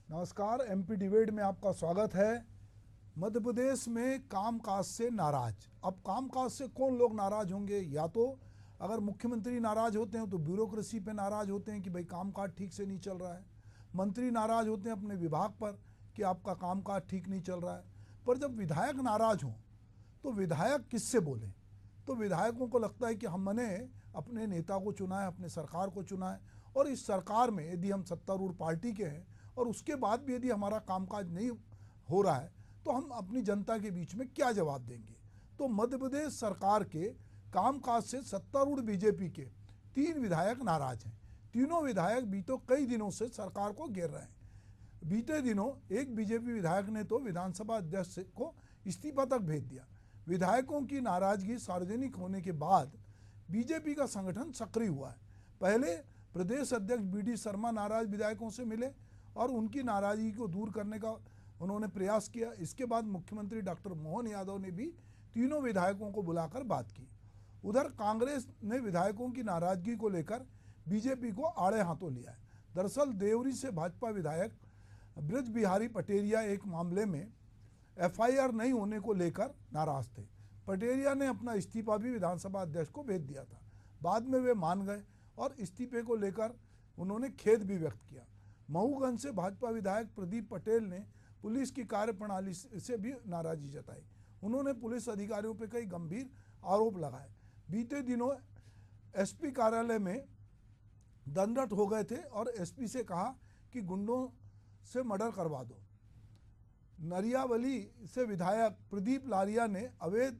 नमस्कार। MP debate में आपका स्वागत है। मध्य प्रदेश में कामकाज से नाराज। अब कामकाज से कौन लोग नाराज होंगे? या तो अगर मुख्यमंत्री नाराज होते हैं तो ब्यूरोक्रेसी पे नाराज होते हैं कि भाई कामकाज ठीक से नहीं चल रहा है। मंत्री नाराज होते हैं अपने विभाग पर कि आपका कामकाज ठीक नहीं चल रहा है। पर जब विधायक नाराज हों तो विधायक किससे बोलें? तो विधायकों को लगता है कि हमने अपने नेता को चुना है, अपने सरकार को चुना है, और इस सरकार में यदि हम सत्तारूढ़ पार्टी के हैं और उसके बाद भी यदि हमारा कामकाज नहीं हो रहा है तो हम अपनी जनता के बीच में क्या जवाब देंगे। तो मध्य प्रदेश सरकार के कामकाज से सत्तारूढ़ बीजेपी के 3 विधायक नाराज हैं। तीनों विधायक बीते कई दिनों से सरकार को घेर रहे हैं। बीते दिनों एक बीजेपी विधायक ने तो विधानसभा अध्यक्ष को इस्तीफा तक भेज दिया। विधायकों की नाराजगी सार्वजनिक होने के बाद बीजेपी का संगठन सक्रिय हुआ है। पहले प्रदेश अध्यक्ष बीडी शर्मा नाराज विधायकों से मिले और उनकी नाराजगी को दूर करने का उन्होंने प्रयास किया। इसके बाद मुख्यमंत्री डॉक्टर मोहन यादव ने भी तीनों विधायकों को बुलाकर बात की। उधर कांग्रेस ने विधायकों की नाराजगी को लेकर बीजेपी को आड़े हाथों लिया है। दरअसल देवरी से भाजपा विधायक ब्रज बिहारी पटेरिया एक मामले में एफआईआर नहीं होने को लेकर नाराज थे। पटेरिया ने अपना इस्तीफा भी विधानसभा अध्यक्ष को भेज दिया था। बाद में वे मान गए और इस्तीफे को लेकर उन्होंने खेद भी व्यक्त किया। महूगंज से भाजपा विधायक प्रदीप पटेल ने पुलिस की कार्यप्रणाली से भी नाराजगी जताई। उन्होंने पुलिस अधिकारियों पर कई गंभीर आरोप लगाए। बीते दिनों एसपी कार्यालय में दंडवत हो गए थे और एसपी से कहा कि गुंडों से मर्डर करवा दो। नरियावली से विधायक प्रदीप लारिया ने अवैध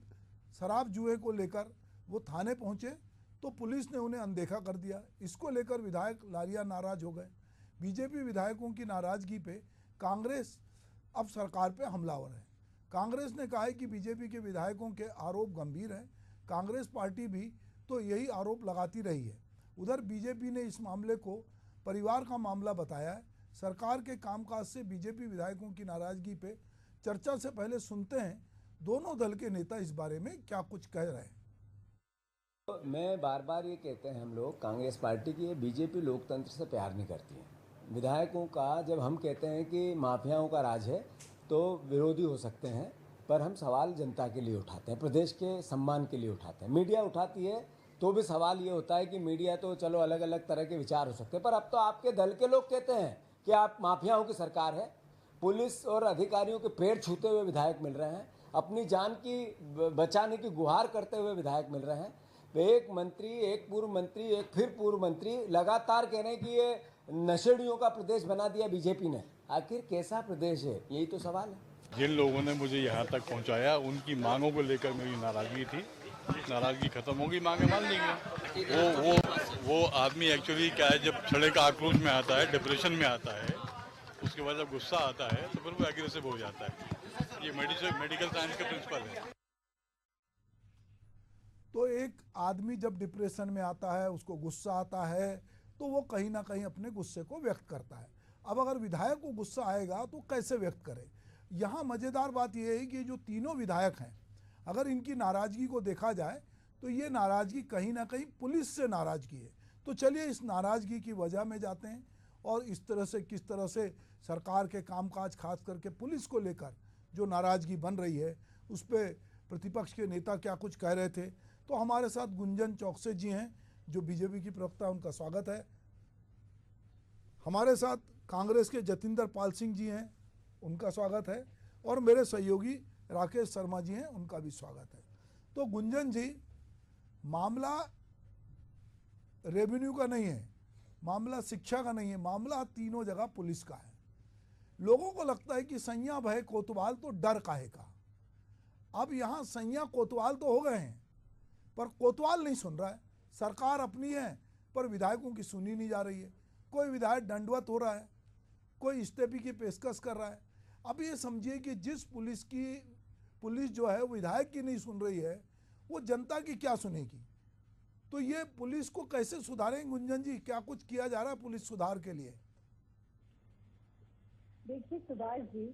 शराब जुए को लेकर वो थाने पहुंचे तो पुलिस ने उन्हें अनदेखा कर दिया। इसको लेकर विधायक लारिया नाराज हो गए। बीजेपी विधायकों की नाराजगी पे कांग्रेस अब सरकार पे हमलावर है। कांग्रेस ने कहा है कि बीजेपी के विधायकों के आरोप गंभीर हैं। कांग्रेस पार्टी भी तो यही आरोप लगाती रही है। उधर बीजेपी ने इस मामले को परिवार का मामला बताया है। सरकार के कामकाज से बीजेपी विधायकों की नाराजगी पे चर्चा से पहले सुनते हैं दोनों दल के नेता इस बारे में क्या कुछ कह रहे हैं। तो मैं बार बार ये कहते हैं हम लोग कांग्रेस पार्टी की बीजेपी लोकतंत्र से प्यार नहीं करती है। विधायकों का जब हम कहते हैं कि माफियाओं का राज है तो विरोधी हो सकते हैं, पर हम सवाल जनता के लिए उठाते हैं, प्रदेश के सम्मान के लिए उठाते हैं। मीडिया उठाती है तो भी सवाल ये होता है कि मीडिया तो चलो अलग अलग तरह के विचार हो सकते हैं, पर अब तो आपके दल के लोग कहते हैं कि आप माफियाओं की सरकार है। पुलिस और अधिकारियों के पैर छूते हुए विधायक मिल रहे हैं, अपनी जान की बचाने की गुहार करते हुए विधायक मिल रहे हैं। एक मंत्री, एक पूर्व मंत्री, एक फिर पूर्व मंत्री लगातार कह रहे हैं कि ये नशेड़ियों का प्रदेश बना दिया बीजेपी ने। आखिर कैसा प्रदेश है, यही तो सवाल है। जिन लोगों ने मुझे यहाँ तक पहुँचाया उनकी मांगों को लेकर मेरी नाराजगी थी। नाराजगी खत्म होगी, मांगे मान लेंगे। वो आदमी एक्चुअली क्या है, जब क्षणिक का आक्रोश में आता है, डिप्रेशन में आता है, उसके बाद जब गुस्सा आता है तो फिर वो एग्रेसिव हो जाता है। ये मेडिकल साइंस का प्रिंसिपल है। तो एक आदमी जब डिप्रेशन में आता है, उसको गुस्सा आता है, तो वो कहीं ना कहीं अपने गुस्से को व्यक्त करता है। अब अगर विधायक को गुस्सा आएगा तो कैसे व्यक्त करे? यहाँ मज़ेदार बात यह है कि जो तीनों विधायक हैं, अगर इनकी नाराज़गी को देखा जाए तो ये नाराज़गी कहीं ना कहीं पुलिस से नाराज़गी है। तो चलिए इस नाराज़गी की वजह में जाते हैं और इस तरह से किस तरह से सरकार के कामकाज खास करके पुलिस को लेकर जो नाराज़गी बन रही है उस पर प्रतिपक्ष के नेता क्या कुछ कह रहे थे। तो हमारे साथ गुंजन चौकसे जी हैं जो बीजेपी की प्रवक्ता, उनका स्वागत है। हमारे साथ कांग्रेस के जतिंदर पाल सिंह जी हैं, उनका स्वागत है। और मेरे सहयोगी राकेश शर्मा जी हैं, उनका भी स्वागत है। तो गुंजन जी, मामला रेवेन्यू का नहीं है, मामला शिक्षा का नहीं है, मामला तीनों जगह पुलिस का है। लोगों को लगता है कि सैया भय कोतवाल तो डर काहे का। अब यहाँ सैया कोतवाल तो हो गए हैं पर कोतवाल नहीं सुन रहा है। सरकार अपनी है पर विधायकों की सुनी नहीं जा रही है। कोई विधायक दंडवत हो रहा है, कोई इस्तीफे की पेशकश कर रहा है। अब ये समझिए कि जिस पुलिस जो है विधायक की नहीं सुन रही है, वो जनता की क्या सुनेगी। तो ये पुलिस को कैसे सुधारेंगे गुंजन जी? क्या कुछ किया जा रहा है पुलिस सुधार के लिए? देखिए सुभाष जी,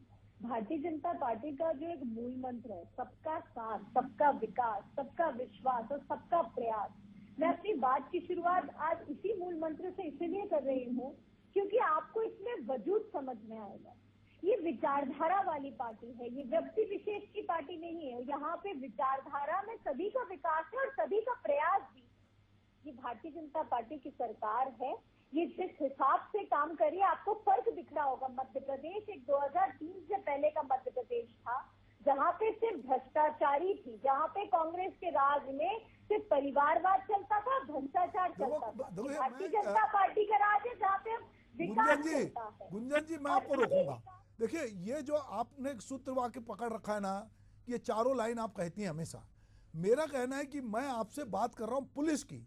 भारतीय जनता पार्टी का जो एक मूल मंत्र है, सबका साथ, सबका विकास, सबका विश्वास और सबका प्रयास। मैं अपनी बात की शुरुआत आज इसी मूल मंत्र से इसलिए कर रही हूँ क्योंकि आपको इसमें वजूद समझ में आएगा। ये विचारधारा वाली पार्टी है, ये व्यक्ति विशेष की पार्टी नहीं है। यहाँ पे विचारधारा में सभी का विकास है और सभी का प्रयास भी। ये भारतीय जनता पार्टी की सरकार है, ये जिस हिसाब से काम कर रही है, आपको फर्क दिख रहा होगा। मध्य प्रदेश एक 2003 से पहले का मध्य प्रदेश था, जहाँ पे सिर्फ भ्रष्टाचारी थी, जहाँ पे कांग्रेस के राज में सिर्फ परिवारवाद चलता था, भ्रष्टाचार चलता था। भारतीय जनता पार्टी का राज है जहाँ पे विकास चलता है। गुंजन जी, मैं आपको रोकूंगा। देखिए, ये जो आपने एक सूत्र वाक्य पकड़ रखा है ना, ये चारों लाइन आप कहती हैं हमेशा। मेरा कहना है कि मैं आपसे बात कर रहा हूँ पुलिस की।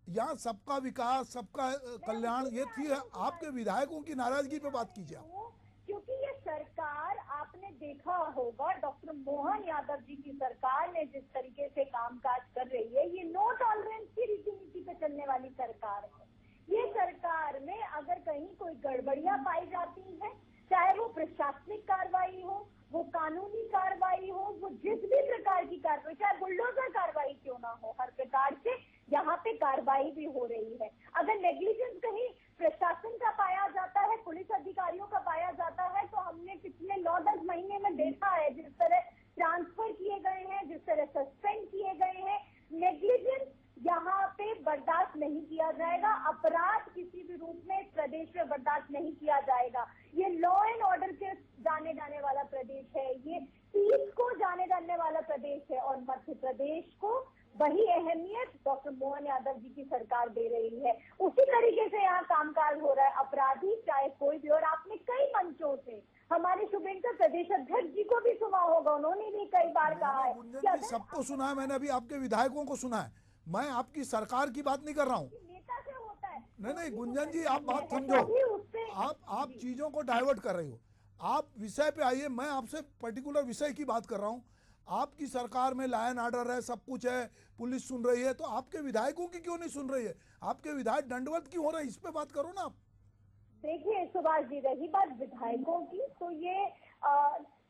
यहाँ सबका विकास, सबका कल्याण, ये थी आपके विधायकों की नाराजगी पे बात कीजिए आप। क्योंकि ये सरकार, आपने देखा होगा डॉक्टर मोहन यादव जी की सरकार ने जिस तरीके से कामकाज कर रही है, ये नो टॉलरेंस की रीति नीति पे चलने वाली सरकार है। ये सरकार में अगर कहीं कोई गड़बड़ियां पाई जाती है, चाहे वो प्रशासनिक कार्रवाई हो, वो कानूनी कार्रवाई हो, वो जिस भी प्रकार की कार्रवाई, चाहे बुलडोजर कार्रवाई क्यों ना हो, हर प्रकार से यहाँ पे कार्रवाई भी हो रही है। अगर नेग्लिजेंस कहीं प्रशासन का पाया जाता है, पुलिस अधिकारियों का पाया जाता है, तो हमने पिछले 9-10 महीने में देखा है जिस तरह ट्रांसफर किए गए हैं, जिस तरह सस्पेंड किए गए हैं। नेग्लिजेंस यहाँ पे बर्दाश्त नहीं किया जाएगा। अपराध किसी भी रूप में इस प्रदेश में बर्दाश्त नहीं किया जाएगा। ये लॉ एंड ऑर्डर के जाने वाला प्रदेश है, ये पीस को जाने वाला प्रदेश है, और मध्य प्रदेश को वही अहमियत डॉक्टर मोहन यादव जी की सरकार दे रही है। उसी तरीके से यहाँ कामकाज हो रहा है। अपराधी चाहे कोई भी, और आपने कई मंचों से हमारे शुभेंकर प्रदेश अध्यक्ष जी को भी सुना होगा, उन्होंने भी कई बार कहा है। गुंजन जी, सबको सुना है मैंने, अभी आपके विधायकों को सुना है। मैं आपकी सरकार की बात नहीं कर रहा हूँ। नेता से होता है। नहीं गुंजन जी, आप बात समझो। आप चीजों को डाइवर्ट कर रही हो। आप विषय पे आइए। मैं आपसे पर्टिकुलर विषय की बात कर रहा हूँ। आपकी सरकार में लॉ एंड ऑर्डर है, सब कुछ है, पुलिस सुन रही है, तो आपके विधायकों की क्यों नहीं सुन रही है? आपके विधायक दंडवत क्यों हो रहे हैं? इस पे बात करो ना आप। देखिए सुभाष जी, रही बात विधायकों की, तो ये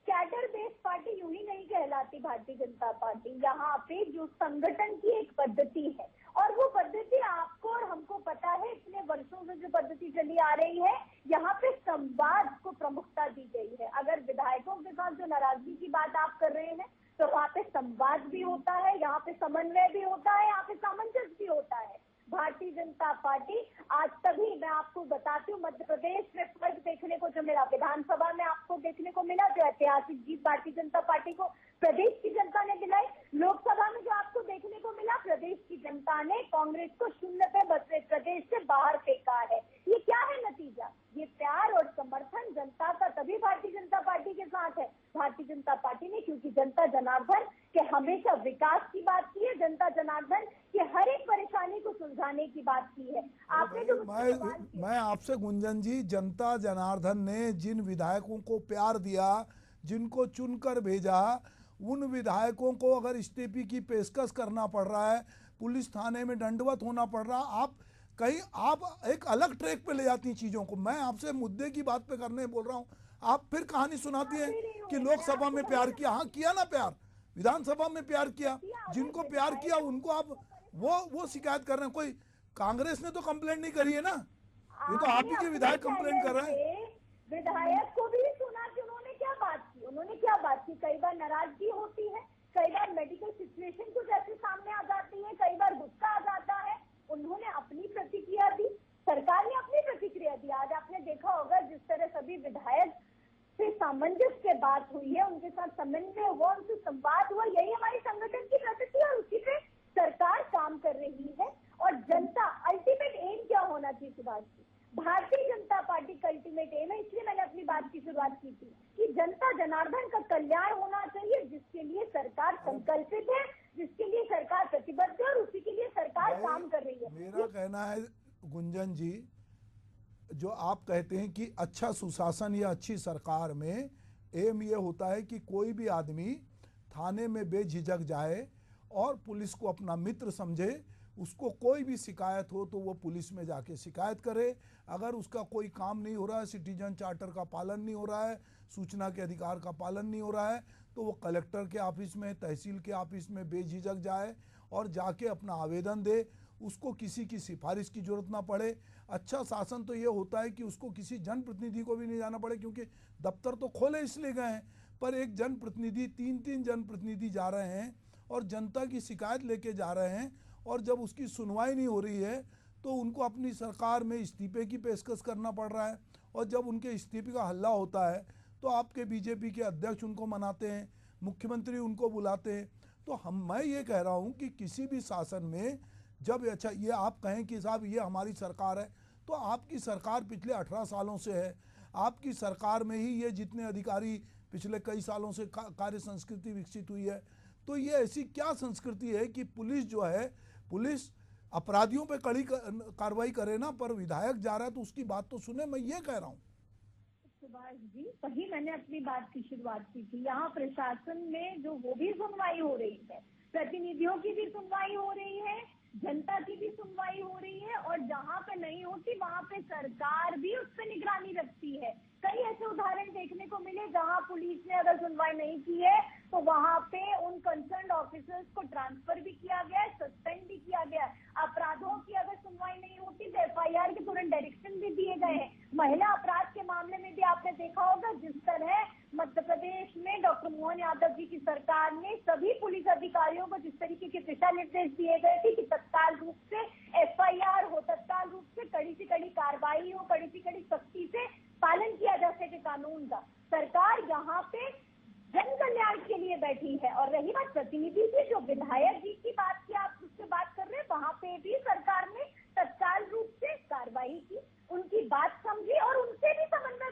कैडर बेस्ड पार्टी यूं ही नहीं कहलाती भारतीय जनता पार्टी। यहाँ पे जो संगठन की एक पद्धति है, और वो पद्धति आपको और हमको पता है, इतने वर्षों से जो पद्धति चली आ रही है, यहाँ पे संवाद को प्रमुखता दी गई है। अगर विधायकों के साथ जो नाराजगी की बात आप कर रहे हैं, तो वहाँ पे संवाद भी होता है, यहाँ पे समन्वय भी होता है, यहाँ पे सामंजस्य भी होता है। भारतीय जनता पार्टी आज तभी, मैं आपको बताती हूँ, मध्य प्रदेश में फर्क देखने को जो मिला, विधानसभा में आपको देखने को मिला जो ऐतिहासिक जीत भारतीय जनता पार्टी को प्रदेश की जनता ने दिलाई। लोकसभा में जो आपको देखने को मिला, प्रदेश की जनता ने कांग्रेस को 0 पे बसे प्रदेश से बाहर फेंका है। ये क्या है नतीजा? ये प्यार और समर्थन जनता का तभी भारतीय जनता पार्टी के साथ है। भारतीय जनता पार्टी ने, क्योंकि जनता जनार्दन के हमेशा विकास की बात की है, जनता जनार्दन के हर एक परेशानी को सुलझाने की बात की है। आपने जो मैं आपसे गुंजन जी, जनता जनार्दन ने जिन विधायकों को प्यार दिया, जिनको चुनकर भेजा, उन विधायकों को अगर इस्तीफे की पेशकश करना पड़ रहा है, पुलिस थाने में दंडवत होना पड़ रहा, आप एक अलग ट्रैक पे ले जाती हैं चीज़ों को। मैं आपसे मुद्दे की बात पे करने बोल रहा हूँ, आप फिर कहानी सुनाती हैं कि लोकसभा में प्यार किया। हाँ, किया ना प्यार, विधानसभा में प्यार किया। जिनको प्यार किया उनको आप वो शिकायत कर रहे हैं। कोई कांग्रेस ने तो कंप्लेंट नहीं करी है ना, ये तो आप ही के विधायक कंप्लेंट कर रहे हैं। विधायक को भी सुना कि उन्होंने क्या बात की। कई बार नाराजगी होती है, कई बार मेडिकल सिचुएशन कुछ ऐसे सामने आ जाती है, कई बार गुस्सा आ जाता है। उन्होंने अपनी प्रतिक्रिया दी, सरकार ने अपनी प्रतिक्रिया दी। आज आपने देखा होगा जिस तरह सभी विधायक से सामंजस्य से बात हुई है, उनके साथ समन्वय हुआ, उनसे संवाद हुआ, यही हमारी संगठन की प्रकृति है और उसी पे सरकार काम कर रही है। और जनता, अल्टीमेट एम क्या होना चाहिए सुभाष जी? भारतीय जनता पार्टी का अल्टीमेट एम है, इसलिए मैंने अपनी बात की शुरुआत की थी कि जनता जनार्दन का कल्याण होना चाहिए, जिसके लिए सरकार संकल्पित है, जिसके लिए सरकार प्रतिबद्ध है और उसी के लिए सरकार काम कर रही है। मेरा कहना है गुंजन जी, जो आप कहते हैं कि अच्छा सुशासन या अच्छी सरकार में एम ये होता है कि कोई भी आदमी थाने में बेझिझक जाए और पुलिस को अपना मित्र समझे, उसको कोई भी शिकायत हो तो वो पुलिस में जाके शिकायत करे। अगर उसका कोई काम नहीं हो रहा है, सिटीजन चार्टर का पालन नहीं हो रहा है, सूचना के अधिकार का पालन नहीं हो रहा है, तो वो कलेक्टर के ऑफिस में, तहसील के ऑफिस में बेझिझक जाए और जाके अपना आवेदन दे। उसको किसी की सिफारिश की जरूरत ना पड़े। अच्छा शासन तो ये होता है कि उसको किसी जनप्रतिनिधि को भी नहीं जाना पड़े, क्योंकि दफ्तर तो खोले इसलिए गए हैं, पर एक जनप्रतिनिधि 3-3 जनप्रतिनिधि जा रहे हैं और जनता की शिकायत लेके जा रहे हैं, और जब उसकी सुनवाई नहीं हो रही है तो उनको अपनी सरकार में इस्तीफे की पेशकश करना पड़ रहा है, और जब उनके इस्तीफे का हल्ला होता है तो आपके बीजेपी के अध्यक्ष उनको मनाते हैं, मुख्यमंत्री उनको बुलाते हैं। तो मैं ये कह रहा हूँ कि किसी भी शासन में जब अच्छा ये आप कहें कि साहब ये हमारी सरकार है, तो आपकी सरकार पिछले 18 सालों से है, आपकी सरकार में ही ये जितने अधिकारी पिछले कई सालों से कार्य संस्कृति विकसित हुई है। तो ये ऐसी क्या संस्कृति है कि पुलिस जो है, पुलिस अपराधियों पे कड़ी कार्रवाई करे ना, पर विधायक जा रहा है तो उसकी बात तो सुने। मैं ये कह रहा हूँ सुभाष जी, वही मैंने अपनी बात की शुरुआत की थी। यहाँ प्रशासन में जो वो भी सुनवाई हो रही है, प्रतिनिधियों की भी सुनवाई हो रही है, जनता की भी सुनवाई हो रही है, और जहाँ पे नहीं होती वहाँ पे सरकार भी उस पर निगरानी रखती है। कई ऐसे उदाहरण देखने को मिले जहाँ पुलिस ने अगर सुनवाई नहीं की है तो वहाँ पे उन कंसर्न ऑफिसर्स को ट्रांसफर भी किया गया है, सस्पेंड भी किया गया है। अपराधों की अगर सुनवाई नहीं होती तो FIR के तुरंत डायरेक्शन भी दिए गए हैं। महिला अपराध के मामले में भी आपने देखा होगा, जिस तरह मध्य प्रदेश में डॉक्टर मोहन यादव जी की सरकार ने सभी पुलिस अधिकारियों को जिस तरीके के दिशा निर्देश दिए गए थे कि तत्काल रूप से FIR हो, तत्काल रूप से कड़ी से कड़ी कार्रवाई हो, कड़ी से कड़ी सख्ती से पालन किया जा सके कानून का, सरकार यहाँ पे जन कल्याण के लिए बैठी है। और रही बात प्रतिनिधि की, जो विधायक जी की बात की, आप उससे बात कर रहे हैं, वहाँ पे भी सरकार ने तत्काल रूप से कार्रवाई की, उनकी बात समझी और उनसे भी समन्वय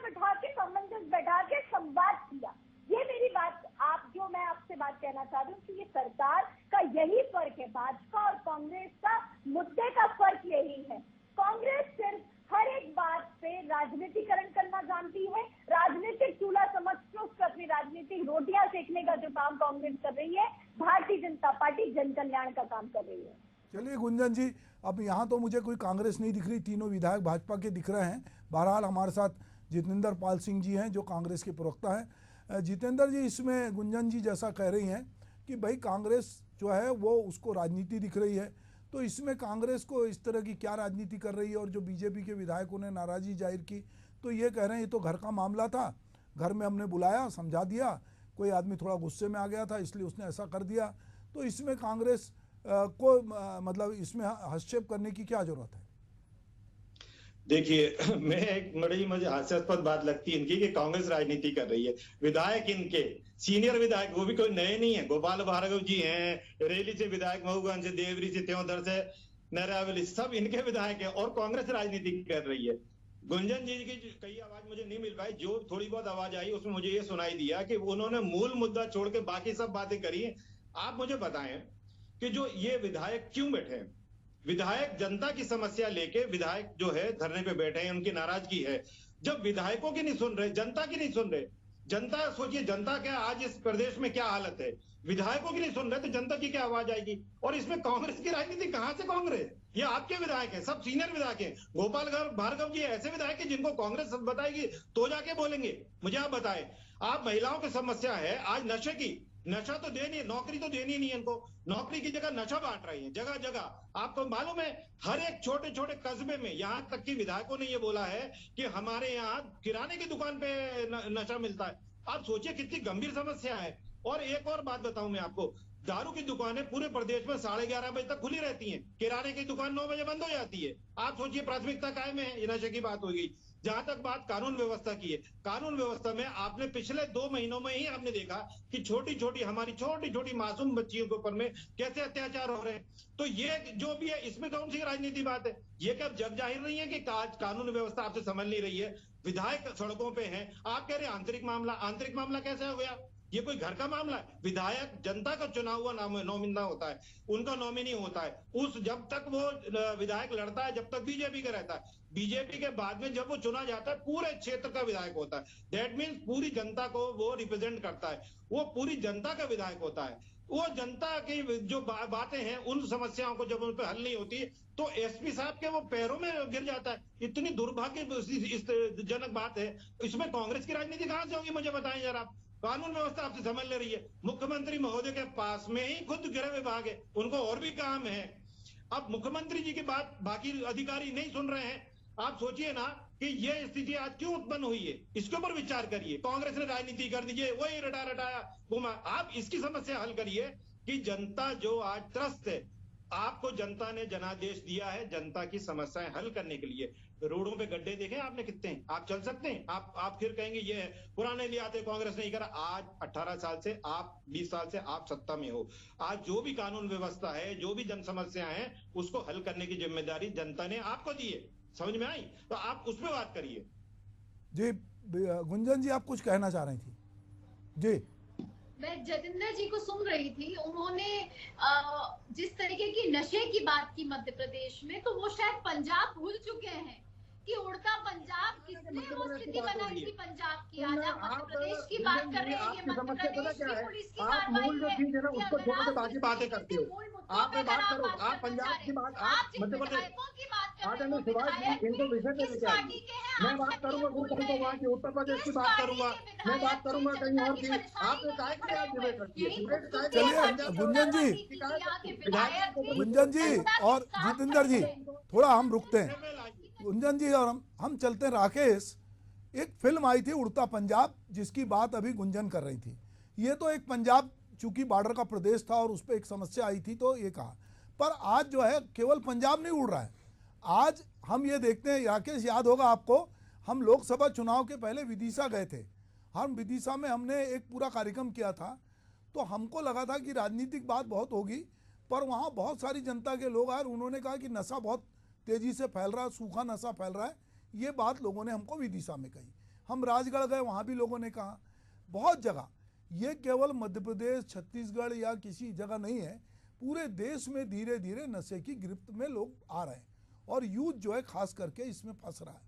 बैठा के संवाद किया। ये मेरी बात, आप जो मैं आपसे बात कहना चाह रही हूँ कि ये सरकार का यही फर्क है, भाजपा और कांग्रेस का मुद्दे का फर्क यही है। कांग्रेस सिर्फ हर एक बात पे राजनीतिकरण करना जानती है, राजनीतिक चूल्हा समझ के उस पर अपनी राजनीतिक रोटियां सेकने का जो काम कांग्रेस कर रही है, भारतीय जनता पार्टी जन कल्याण का काम कर रही है। चलिए गुंजन जी, अब यहाँ तो मुझे कोई कांग्रेस नहीं दिख रही, तीनों विधायक भाजपा के दिख रहे हैं। बहरहाल हमारे साथ जितेंद्र पाल सिंह जी हैं जो कांग्रेस के प्रवक्ता हैं। जितेंद्र जी, इसमें गुंजन जी जैसा कह रही हैं कि भाई कांग्रेस जो है वो उसको राजनीति दिख रही है, तो इसमें कांग्रेस को इस तरह की क्या राजनीति कर रही है? और जो बीजेपी के विधायकों ने नाराज़गी जाहिर की तो ये कह रहे हैं ये तो घर का मामला था, घर में हमने बुलाया, समझा दिया, कोई आदमी थोड़ा गुस्से में आ गया था इसलिए उसने ऐसा कर दिया। तो इसमें कांग्रेस को मतलब इसमें हस्तक्षेप करने की क्या जरूरत है? देखिए, मैं एक बड़ी मुझे हास्यास्पद बात लगती है इनकी कि कांग्रेस राजनीति कर रही है। विधायक इनके सीनियर विधायक, वो भी कोई नए नहीं है, गोपाल भार्गव जी हैं, रेली से विधायक, मऊगंज से, देवरी से, त्योंधर से, नरावली, सब इनके विधायक है और कांग्रेस राजनीति कर रही है। गुंजन जी की कई आवाज मुझे नहीं मिल पाई, जो थोड़ी बहुत आवाज आई उसमें मुझे ये सुनाई दिया कि उन्होंने मूल मुद्दा छोड़ के बाकी सब बातें करी। आप मुझे बताएं कि जो ये विधायक क्यों बैठे हैं? विधायक जनता की समस्या लेके विधायक जो है धरने पे बैठे हैं, उनकी नाराजगी है। जब विधायकों की नहीं सुन रहे, जनता की नहीं सुन रहे, जनता सोचिए जनता क्या आज इस प्रदेश में क्या हालत है, विधायकों की नहीं सुन रहे तो जनता की क्या आवाज आएगी? और इसमें कांग्रेस की राजनीति कहां से? कांग्रेस ये आपके विधायक हैं, सब सीनियर विधायक हैं। गोपाल भार्गव जी ऐसे विधायक हैं जिनको कांग्रेस बताएगी तो जाके बोलेंगे। मुझे आप बताएं, आप महिलाओं की समस्या है आज नशे की, नशा तो देनी है, नौकरी तो देनी नहीं है इनको, नौकरी की जगह नशा बांट रही है जगह जगह। आपको मालूम है हर एक छोटे छोटे कस्बे में, यहां तक कि विधायकों ने ये बोला है कि हमारे यहाँ किराने की दुकान पे नशा मिलता है। आप सोचिए कितनी गंभीर समस्या है। और एक और बात बताऊं मैं आपको, दारू की दुकानें पूरे प्रदेश में 11:30 बजे तक खुली रहती हैं, किराने की दुकान 9 बजे बंद हो जाती है। आप सोचिए प्राथमिकता कायम है। ये नशे की बात होगी। जहां तक बात कानून व्यवस्था की है, कानून व्यवस्था में आपने पिछले 2 महीनों में ही आपने देखा कि छोटी छोटी हमारी छोटी छोटी मासूम बच्चियों के ऊपर में कैसे अत्याचार हो रहे हैं। तो ये जो भी है इसमें कौन सी राजनीति बात है? ये क्या जग जाहिर नहीं है कि आज कानून व्यवस्था आपसे समझ नहीं रही है? विधायक सड़कों पे हैं, आप कह रहे हैं आंतरिक मामला। आंतरिक मामला कैसे हो गया? ये कोई घर का मामला है? विधायक जनता का चुना हुआ नॉमिना होता है, उनका नॉमिनी होता है। उस जब तक वो विधायक लड़ता है, जब तक बीजेपी का रहता है, बीजेपी के बाद में जब वो चुना जाता है पूरे क्षेत्र का विधायक होता है। दैट मीन्स पूरी जनता को वो रिप्रेजेंट करता है, वो पूरी जनता का विधायक होता है। वो जनता की जो बातें हैं, उन समस्याओं को जब उन पर हल नहीं होती तो एसपी साहब के वो पैरों में गिर जाता है। इतनी दुर्भाग्यजनक बात है। इसमें कांग्रेस की राजनीति कहां से होगी? मुझे बताएं जरा। कानून व्यवस्था आपसे समझ ले रही है। मुख्यमंत्री महोदय के पास में ही खुद गृह विभाग है, उनको और भी काम है। अब मुख्यमंत्री जी की बात बाकी अधिकारी नहीं सुन रहे हैं। आप सोचिए ना कि ये स्थिति आज क्यों उत्पन्न हुई है, इसके ऊपर विचार करिए। कांग्रेस ने राजनीति कर दीजिए, वही रटा रटाया घुमा। आप इसकी समस्या हल करिए कि जनता जो आज त्रस्त है, आपको जनता ने जनादेश दिया है जनता की समस्याएं हल करने के लिए। रोडों पे गड्ढे देखे आपने कितने हैं? आप चल सकते हैं? आप फिर कहेंगे ये है पुराने ले आते, कांग्रेस नहीं करा। आज 18 साल से आप 20 साल से आप सत्ता में हो। आज जो भी कानून व्यवस्था है, जो भी जन समस्याएं हैं, उसको हल करने की जिम्मेदारी जनता ने आपको दी है। समझ में आई? तो आप उस पर बात करिए। जी गुंजन जी, आप कुछ कहना चाह रही थी? जी मैं जतिंदर जी को सुन रही थी। उन्होंने जिस तरीके की नशे की बात की मध्य प्रदेश में, तो वो शायद पंजाब भूल चुके हैं कि उड़ता पंजाब किसने वो स्थिति बनाई थी पंजाब की। आज आप मध्य प्रदेश की बात कर रहे हैं, ये मध्य प्रदेश की पुलिस की कार्रवाई है। चीज है ना, उसको छोड़ के बाकी बातें करते हो। आप बात करो, आप पंजाब की बात, आप मध्य प्रदेश की बात कर रहे आदरणीय शिवाजी जी, इनको विषय पे लेके आइए। मैं बात करूंगा वहाँ की, उत्तर प्रदेश की बात करूंगा, मैं बात करूंगा कहीं और की। आपने कहा कि आप डिबेट रखिए। चलिए गुंजन जी और जितेंद्र जी, थोड़ा हम रुकते हैं। गुंजन जी और हम चलते हैं। राकेश, एक फिल्म आई थी उड़ता पंजाब, जिसकी बात अभी गुंजन कर रही थी। ये तो एक पंजाब चूंकि बॉर्डर का प्रदेश था और उस पर एक समस्या आई थी तो ये कहा, पर आज जो है केवल पंजाब नहीं उड़ रहा है। आज हम ये देखते हैं, राकेश याद होगा आपको, हम लोकसभा चुनाव के पहले विदिशा गए थे। हम विदिशा में हमने एक पूरा कार्यक्रम किया था, तो हमको लगा था कि राजनीतिक बात बहुत होगी, पर वहाँ बहुत सारी जनता के लोग आए, उन्होंने कहा कि नशा बहुत तेज़ी से फैल रहा है, सूखा नशा फैल रहा है। ये बात लोगों ने हमको विदिशा में कही। हम राजगढ़ गए, वहाँ भी लोगों ने कहा, बहुत जगह। ये केवल मध्य प्रदेश, छत्तीसगढ़ या किसी जगह नहीं है, पूरे देश में धीरे धीरे नशे की गिरफ्त में लोग आ रहे हैं और यूथ जो है खास करके इसमें फंस रहा है।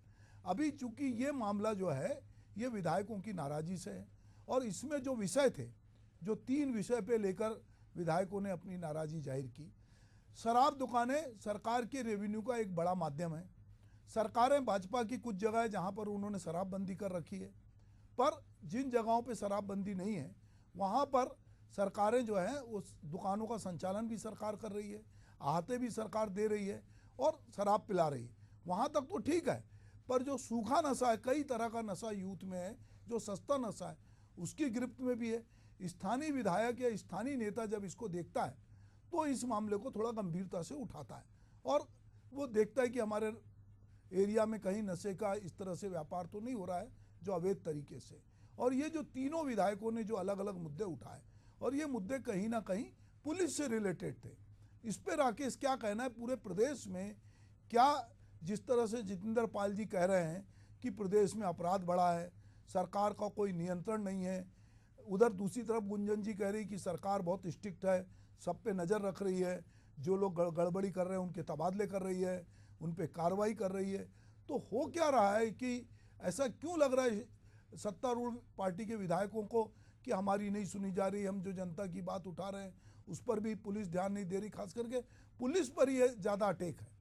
अभी चूंकि ये मामला जो है ये विधायकों की नाराज़गी से है, और इसमें जो विषय थे, जो 3 विषय पे लेकर विधायकों ने अपनी नाराज़गी जाहिर की। शराब दुकानें सरकार के रेवेन्यू का एक बड़ा माध्यम है। सरकारें, भाजपा की कुछ जगह है जहाँ पर उन्होंने शराबबंदी कर रखी है, पर जिन जगहों पे शराबबंदी नहीं है वहाँ पर सरकारें जो हैं उस दुकानों का संचालन भी सरकार कर रही है, आहते भी सरकार दे रही है और शराब पिला रही है। वहाँ तक तो ठीक है, पर जो सूखा नशा है, कई तरह का नशा यूथ में है, जो सस्ता नशा है, उसकी गिरफ्त में भी है। स्थानीय विधायक या स्थानीय नेता जब इसको देखता है तो इस मामले को थोड़ा गंभीरता से उठाता है और वो देखता है कि हमारे एरिया में कहीं नशे का इस तरह से व्यापार तो नहीं हो रहा है जो अवैध तरीके से। और ये जो तीनों विधायकों ने जो अलग अलग मुद्दे उठाए, और ये मुद्दे कहीं ना कहीं पुलिस से रिलेटेड थे। इस पर राकेश क्या कहना है? पूरे प्रदेश में क्या, जिस तरह से जितेंद्र पाल जी कह रहे हैं कि प्रदेश में अपराध बढ़ा है, सरकार का कोई नियंत्रण नहीं है, उधर दूसरी तरफ गुंजन जी कह रही कि सरकार बहुत स्ट्रिक्ट है, सब पे नज़र रख रही है, जो लोग गड़बड़ी कर रहे हैं उनके तबादले कर रही है, उन पे कार्रवाई कर रही है, तो हो क्या रहा है कि ऐसा क्यों लग रहा है सत्तारूढ़ पार्टी के विधायकों को कि हमारी नहीं सुनी जा रही, हम जो जनता की बात उठा रहे हैं उस पर भी पुलिस ध्यान नहीं दे रही, खास करके पुलिस पर ही ज़्यादा अटैक है?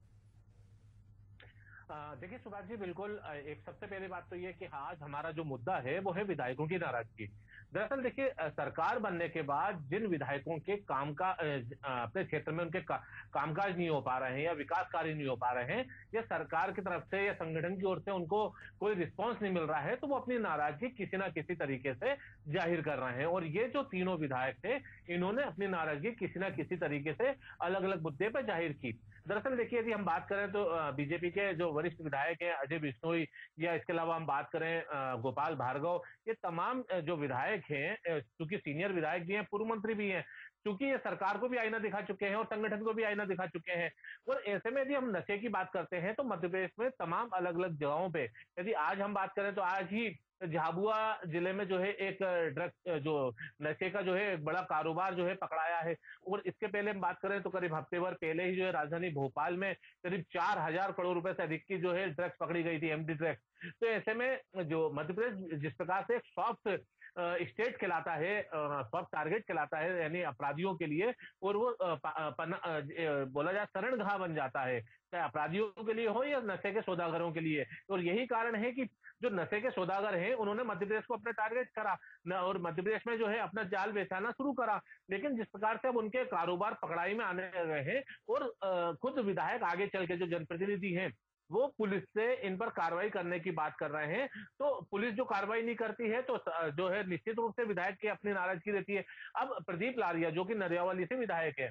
देखिए सुभाष जी, बिल्कुल। एक सबसे पहली बात तो ये कि आज हमारा जो मुद्दा है वो है विधायकों की नाराजगी। दरअसल देखिए, सरकार बनने के बाद जिन विधायकों के अपने क्षेत्र में उनके कामकाज नहीं हो पा रहे हैं या विकास कार्य नहीं हो पा रहे हैं, या सरकार की तरफ से या संगठन की ओर से उनको कोई रिस्पॉन्स नहीं मिल रहा है, तो वो अपनी नाराजगी किसी ना किसी तरीके से जाहिर कर रहे हैं। और ये जो तीनों विधायक थे, इन्होंने अपनी नाराजगी किसी ना किसी तरीके से अलग अलग मुद्दे पर जाहिर की। दरअसल देखिए, यदि हम बात करें तो बीजेपी के जो वरिष्ठ विधायक हैं अजय बिश्नोई, या इसके अलावा हम बात करें गोपाल भार्गव, ये तमाम जो विधायक हैं, चूंकि सीनियर विधायक भी हैं, पूर्व मंत्री भी हैं, क्योंकि ये सरकार को भी आईना दिखा चुके हैं और संगठन को भी आईना दिखा चुके हैं। और ऐसे में यदि हम नशे की बात करते हैं तो मध्य प्रदेश में तमाम अलग अलग जगहों पे, यदि आज हम बात करें तो आज ही झाबुआ जिले में जो है एक ड्रग्स जो नशे का जो है एक बड़ा कारोबार जो है पकड़ाया है। और इसके पहले हम बात करें तो करीब हफ्ते भर पहले ही जो है राजधानी भोपाल में करीब 4000 करोड़ रुपए से अधिक की जो है ड्रग्स पकड़ी गई थी, एमडी ड्रग्स। तो ऐसे में जो मध्य प्रदेश जिस प्रकार से एक सॉफ्ट स्टेट कहलाता है, सॉफ्ट टारगेट कहलाता है यानी अपराधियों के लिए, और वो बोला जाए शरणगाह बन जाता है, चाहे अपराधियों के लिए हो या नशे के सौदागरों के लिए। और यही कारण है कि जो नशे के सौदागर हैं उन्होंने मध्य प्रदेश को अपना टारगेट करा और मध्य प्रदेश में जो है अपना जाल बिछाना शुरू करा। लेकिन जिस प्रकार से अब उनके कारोबार पकड़ाई में आने लगे हैं और खुद विधायक आगे चल के जो जनप्रतिनिधि हैं वो पुलिस से इन पर कार्रवाई करने की बात कर रहे हैं, तो पुलिस जो कार्रवाई नहीं करती है तो जो है निश्चित रूप से विधायक की अपनी नाराजगी रहती है। अब प्रदीप लारिया जो कि नरियावाली से विधायक है,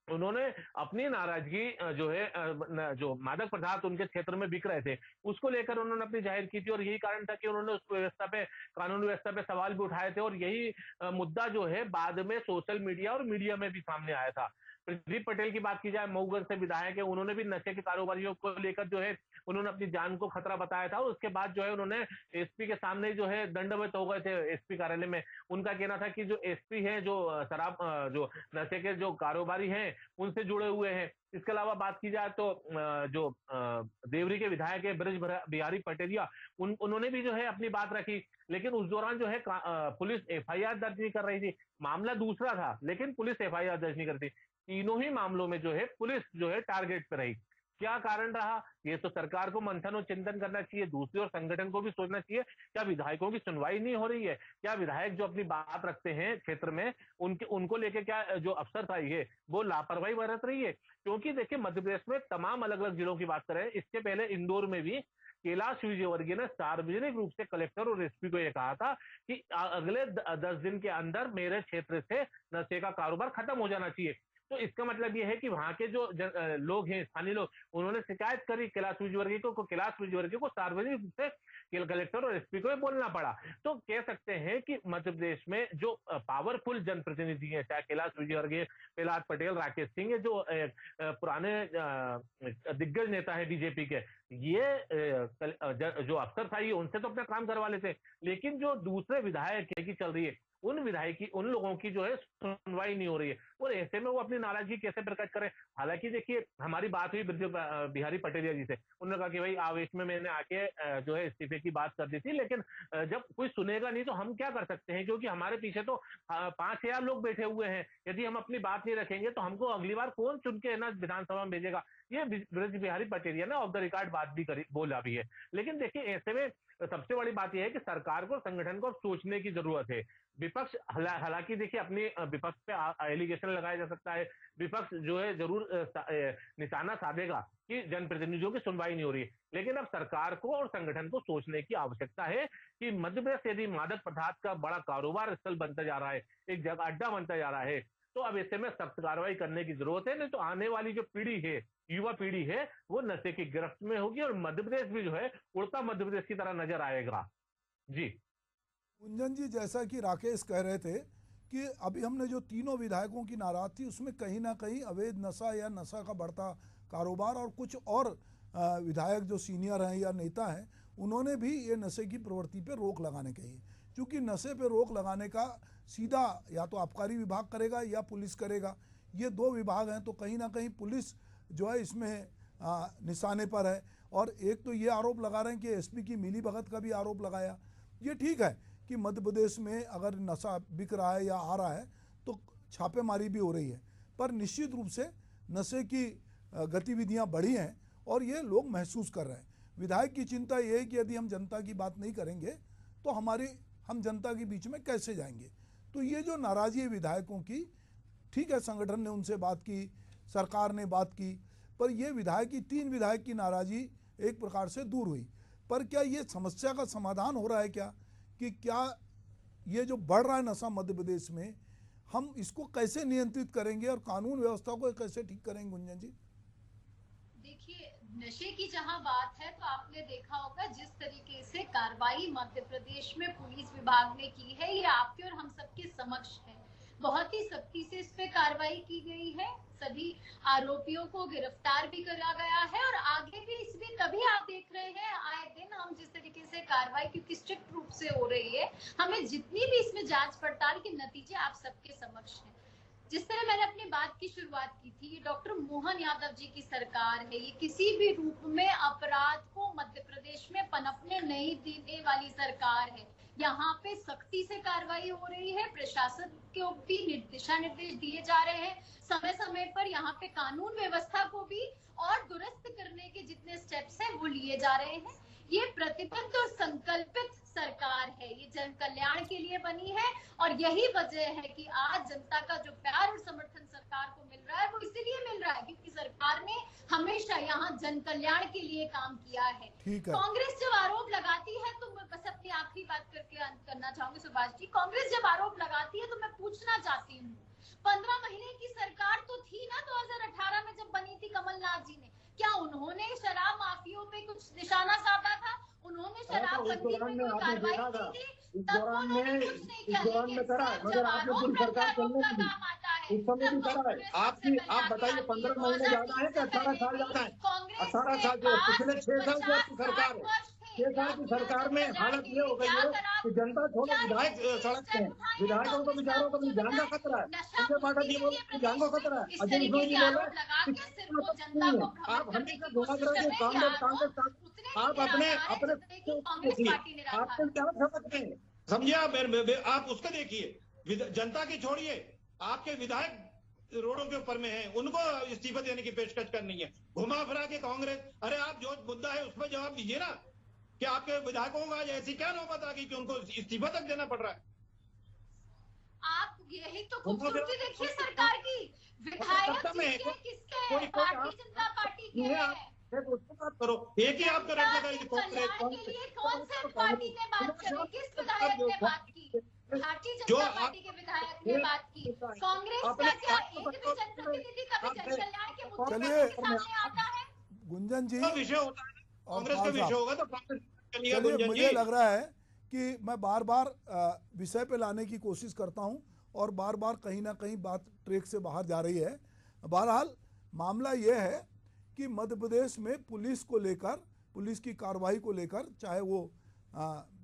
उन्होंने अपनी नाराजगी जो है जो मादक पदार्थ उनके क्षेत्र में बिक रहे थे उसको लेकर उन्होंने अपनी जाहिर की थी और यही कारण था कि उन्होंने उस व्यवस्था पे, कानून व्यवस्था पे सवाल भी उठाए थे और यही मुद्दा जो है बाद में सोशल मीडिया और मीडिया में भी सामने आया था। प्रदीप पटेल की बात की जाए, मऊगंज से विधायक है, उन्होंने भी नशे के कारोबारियों को लेकर जो है उन्होंने अपनी जान को खतरा बताया था और उसके बाद जो है उन्होंने एसपी के सामने जो है दंडवत हो गए थे एसपी कार्यालय में। उनका कहना था कि जो एसपी है जो शराब जो नशे के जो कारोबारी हैं उनसे जुड़े हुए हैं। इसके अलावा बात की जाए तो जो देवरी के विधायक है ब्रज बिहारी पटेलिया, उन्होंने भी जो है अपनी बात रखी, लेकिन उस दौरान जो है पुलिस एफआईआर दर्ज नहीं कर रही थी। मामला दूसरा था लेकिन पुलिस एफआईआर दर्ज नहीं करती। तीनों ही मामलों में जो है पुलिस जो है टारगेट पे रही। क्या कारण रहा, ये तो सरकार को मंथन और चिंतन करना चाहिए। दूसरी ओर संगठन को भी सोचना चाहिए, क्या विधायकों की सुनवाई नहीं हो रही है? क्या विधायक जो अपनी बात रखते हैं क्षेत्र में उनको लेके क्या जो अफसरशाही है वो लापरवाही बरत रही है? क्योंकि देखिए मध्य प्रदेश में तमाम अलग अलग जिलों की बात करें, इससे पहले इंदौर में भी कैलाश विजयवर्गीय ने सार्वजनिक रूप से कलेक्टर और एसपी को यह कहा था कि अगले 10 दिन के अंदर मेरे क्षेत्र से नशे का कारोबार खत्म हो जाना चाहिए। तो इसका मतलब यह है कि वहां के जो लोग हैं, स्थानीय लोग, उन्होंने शिकायत करी कैलाश विजयवर्गीय को, कैलाश विजयवर्गीय को सार्वजनिक रूप से कलेक्टर और एसपी को बोलना पड़ा। तो कह सकते हैं कि मध्य प्रदेश में जो पावरफुल जनप्रतिनिधि हैं, चाहे कैलाश विजयवर्गीय, प्रहलाद पटेल, राकेश सिंह, जो पुराने दिग्गज नेता है बीजेपी के, ये जो अफसरशाही है उनसे तो अपना काम करवा लेते, लेकिन जो दूसरे विधायक की चल रही है उन लोगों की जो है सुनवाई नहीं हो रही है और ऐसे में वो अपनी नाराजगी कैसे प्रकट करें? हालांकि देखिए हमारी बात हुई बिहारी पटेलिया जी से, उन्होंने कहा कि भाई आवेश में मैंने आके जो है इस्तीफे की बात कर दी थी, लेकिन जब कोई सुनेगा नहीं तो हम क्या कर सकते हैं, क्योंकि हमारे पीछे तो 5,000 लोग बैठे हुए हैं। यदि हम अपनी बात नहीं रखेंगे तो हमको अगली बार कौन चुन के ना विधानसभा में भेजेगा? ये ब्रज बिहारी पटेलिया ने ऑफ द रिकॉर्ड बात भी बोला भी है। लेकिन देखिए ऐसे में सबसे बड़ी बात यह है कि सरकार को, संगठन को सोचने की जरूरत है। विपक्ष हालांकि देखिए अपने विपक्ष पे एलिगेशन लगाया जा सकता है, विपक्ष जो है जरूर निशाना साधेगा कि जनप्रतिनिधियों की सुनवाई नहीं हो रही है, लेकिन अब सरकार को और संगठन को सोचने की आवश्यकता है कि मध्य प्रदेश यदि मादक पदार्थ का बड़ा कारोबार स्थल बनता जा रहा है, एक जगह अड्डा बनता जा रहा है, तो अब ऐसे में सख्त कार्रवाई करने की जरूरत है। नहीं तो आने वाली जो पीढ़ी है, युवा पीढ़ी है, वो नशे की गिरफ्त में होगी और मध्य प्रदेश भी जो है उड़ता मध्य प्रदेश की तरह नजर आएगा। जी कुंजन जी, जैसा कि राकेश कह रहे थे कि अभी हमने जो तीनों विधायकों की नाराज थी उसमें कहीं ना कहीं अवैध नशा या नशा का बढ़ता कारोबार और कुछ और विधायक जो सीनियर हैं या नेता हैं उन्होंने भी ये नशे की प्रवृत्ति पर रोक लगाने कही। क्योंकि नशे पर रोक लगाने का सीधा या तो आबकारी विभाग करेगा या पुलिस करेगा, ये दो विभाग हैं, तो कहीं ना कहीं पुलिस जो है इसमें निशाने पर है। और एक तो ये आरोप लगा रहे हैं कि एसपी की मिली भगत का भी आरोप लगाया। ये ठीक है कि मध्य प्रदेश में अगर नशा बिक रहा है या आ रहा है तो छापेमारी भी हो रही है, पर निश्चित रूप से नशे की गतिविधियां बढ़ी हैं और ये लोग महसूस कर रहे हैं। विधायक की चिंता ये है कि यदि हम जनता की बात नहीं करेंगे तो हम जनता के बीच में कैसे जाएंगे। तो ये जो नाराज़गी है विधायकों की, ठीक है संगठन ने उनसे बात की, सरकार ने बात की, पर ये विधायक की 3 विधायक की नाराज़गी एक प्रकार से दूर हुई। पर क्या ये समस्या का समाधान हो रहा है कि क्या ये जो बढ़ रहा है नशा मध्य प्रदेश में, हम इसको कैसे नियंत्रित करेंगे और कानून व्यवस्था को कैसे ठीक करेंगे? गुंजन जी देखिए, नशे की जहां बात है तो आपने देखा होगा जिस तरीके से कार्रवाई मध्य प्रदेश में पुलिस विभाग ने की है, ये आपके और हम सबके समक्ष है। बहुत ही सख्ती से इस पे कार्रवाई की गई है, सभी आरोपियों को गिरफ्तार भी करा गया है और आगे भी इसमें तभी आप देख रहे हैं आए दिन हम जिस तरीके से कार्रवाई क्योंकि स्ट्रिक्ट रूप से हो रही है, हमें जितनी भी इसमें जांच पड़ताल के नतीजे आप सबके समक्ष हैं। जिस तरह मैंने अपनी बात की शुरुआत की थी, ये डॉक्टर मोहन यादव जी की सरकार है, ये किसी भी रूप में अपराध को मध्य प्रदेश में पनपने नहीं देने वाली सरकार है। यहाँ पे सख्ती से कार्रवाई हो रही है, प्रशासन को भी दिशा निर्देश दिए जा रहे हैं, समय समय पर यहाँ पे कानून व्यवस्था को भी और दुरुस्त करने के जितने स्टेप्स हैं वो लिए जा रहे हैं। ये प्रतिबद्ध और संकल्पित सरकार है, ये जन कल्याण के लिए बनी है और यही वजह है कि आज जनता का जो प्यार और समर्थन सरकार को मिल रहा है वो इसीलिए मिल रहा है क्योंकि सरकार ने हमेशा यहाँ जन कल्याण के लिए काम किया है। ठीक है। कांग्रेस जब आरोप लगाती है तो मैं बस अपनी आखिरी बात करके अंत करना चाहूंगी सुभाष जी, कांग्रेस जब आरोप लगाती है तो मैं पूछना चाहती हूँ 15 महीने की सरकार तो थी ना 2018 में जब बनी थी कमलनाथ जी ने, क्या उन्होंने शराब माफियों पे कुछ निशाना साधा था? उन्होंने शराबबंदी पे कोई कार्रवाई की थी? तब उन्होंने कुछ नहीं किया। मगर आपने पूरी सरकार चलने की उस समय भी करा है। आप बताइए 15 महीने ज्यादा है कि 18 साल ज्यादा है? 18 साल जो पिछले 6 साल से आपकी सरकार है, 6 साल की सरकार में हालत ये हो गई है कि जनता छोड़ो विधायक सड़क पे, विधायकों को बेचारों को अपनी जान का खतरा है। संजय पाठक जी बोले अपनी जान का खतरा है, अजय विष्णु जी बोले आप हमेशा घुमा रहे हैं कांग्रेस। आप अपने आपने क्या समझते हैं? समझिए आप उसको देखिए, जनता की छोड़िए, आपके विधायक रोडों के ऊपर में हैं, उनको इस्तीफा देने की पेशकश करनी है। घुमा फिरा के कांग्रेस, अरे आप जो मुद्दा है उस पर जवाब दीजिए ना कि आपके विधायकों का आज ऐसी क्या नौबत आ गई कि उनको इस्तीफा तक देना पड़ रहा है। आप यही तो खूबसूरती देखिए सरकार की, विधायक किसके भारतीय जनता पार्टी के हैं। उसको बात करो, एक ही आपका रेट लगाइए कांग्रेस के लिए कौन से पार्टी ने बात करी, किस विधायक ने बात की? भारतीय जनता पार्टी के विधायक ने बात की। कांग्रेस का क्या एक भी जनप्रतिनिधि कभी जन कल्याण के मुद्दे पर सामने आता है? गुंजन जी विषय होता है, कांग्रेस का विषय होगा तो कांग्रेस चलिए। चलिए, मुझे लग रहा है कि मैं बार बार विषय पे लाने की कोशिश करता हूं और बार बार कहीं ना कहीं बात ट्रैक से बाहर जा रही है। बहरहाल मामला यह है कि मध्य प्रदेश में पुलिस को लेकर, पुलिस की कार्रवाई को लेकर, चाहे वो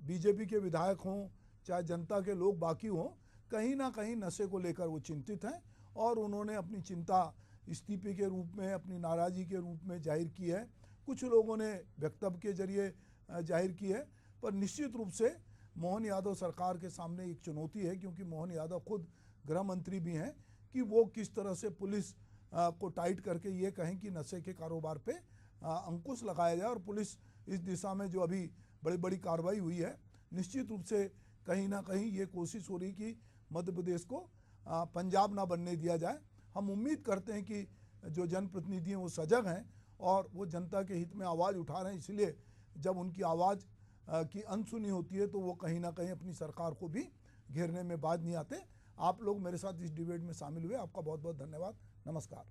बीजेपी के विधायक हों चाहे जनता के लोग बाकी हों, कहीं ना कहीं नशे को लेकर वो चिंतित हैं और उन्होंने अपनी चिंता इस्तीफे के रूप में, अपनी नाराज़गी के रूप में जाहिर की है। कुछ लोगों ने वक्तव्य के जरिए जाहिर की है, पर निश्चित रूप से मोहन यादव सरकार के सामने एक चुनौती है, क्योंकि मोहन यादव खुद गृह मंत्री भी हैं, कि वो किस तरह से पुलिस को टाइट करके ये कहें कि नशे के कारोबार पे अंकुश लगाया जाए। और पुलिस इस दिशा में जो अभी बड़ी बड़ी कार्रवाई हुई है, निश्चित रूप से कहीं ना कहीं ये कोशिश हो रही कि मध्य प्रदेश को पंजाब ना बनने दिया जाए। हम उम्मीद करते हैं कि जो जनप्रतिनिधि हैं वो सजग हैं और वो जनता के हित में आवाज़ उठा रहे हैं, इसलिए जब उनकी आवाज़ की अनसुनी होती है तो वो कहीं ना कहीं अपनी सरकार को भी घेरने में बाज नहीं आते। आप लोग मेरे साथ इस डिबेट में शामिल हुए, आपका बहुत बहुत धन्यवाद। नमस्कार।